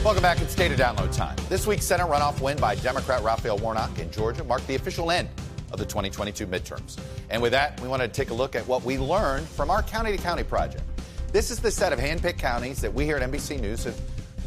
Welcome back. It's data download time. This week's Senate runoff win by Democrat Raphael Warnock in Georgia marked the official end of the 2022 midterms. And with that, we want to take a look at what we learned from our county-to-county project. This is the set of hand-picked counties that we here at NBC News have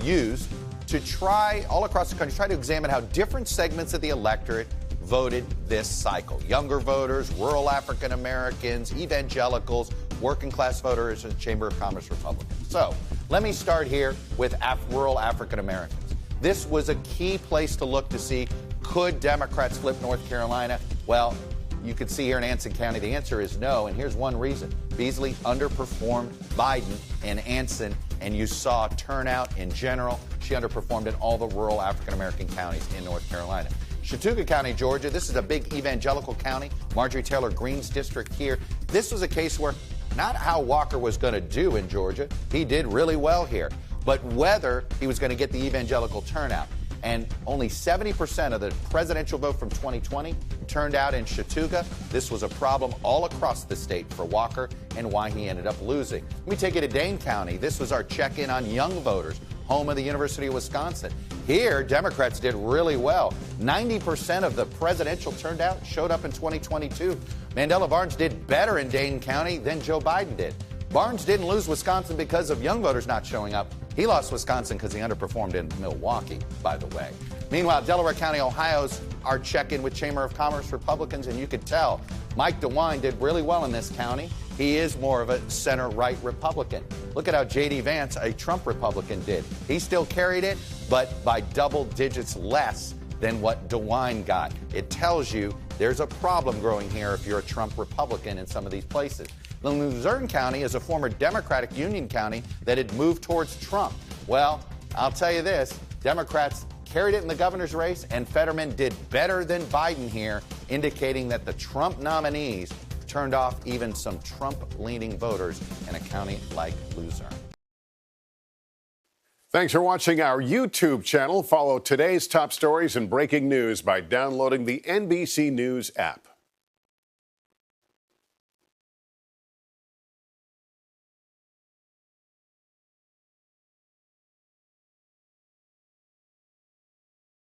used to try, all across the country, try to examine how different segments of the electorate voted this cycle. Younger voters, rural African Americans, evangelicals, working class voters, and Chamber of Commerce Republicans. So let me start here with rural African Americans. This was a key place to look to see, could Democrats flip North Carolina? Well, you can see here in Anson County, the answer is no, and here's one reason. Beasley underperformed Biden in Anson, and you saw turnout in general. She underperformed in all the rural African American counties in North Carolina. Chattooga County, Georgia, this is a big evangelical county. Marjorie Taylor Greene's district here. This was a case where not how Walker was going to do in Georgia. He did really well here. But whether he was going to get the evangelical turnout. And only 70% of the presidential vote from 2020 turned out in Chattooga. This was a problem all across the state for Walker and why he ended up losing. Let me take you to Dane County. This was our check-in on young voters, home of the University of Wisconsin. Here, Democrats did really well. 90% of the presidential turnout showed up in 2022. Mandela Barnes did better in Dane County than Joe Biden did. Barnes didn't lose Wisconsin because of young voters not showing up. He lost Wisconsin because he underperformed in Milwaukee, by the way. Meanwhile, Delaware County, Ohio's our check-in with Chamber of Commerce Republicans, and you could tell Mike DeWine did really well in this county. He is more of a center-right Republican. Look at how J.D. Vance, a Trump Republican, did. He still carried it, but by double digits less than what DeWine got. It tells you there's a problem growing here if you're a Trump Republican in some of these places. Luzerne County is a former Democratic Union county that had moved towards Trump. Well, I'll tell you this, Democrats carried it in the governor's race, and Fetterman did better than Biden here, indicating that the Trump nominees turned off even some Trump-leaning voters in a county like Luzerne. Thanks for watching our YouTube channel. Follow today's top stories and breaking news by downloading the NBC News app.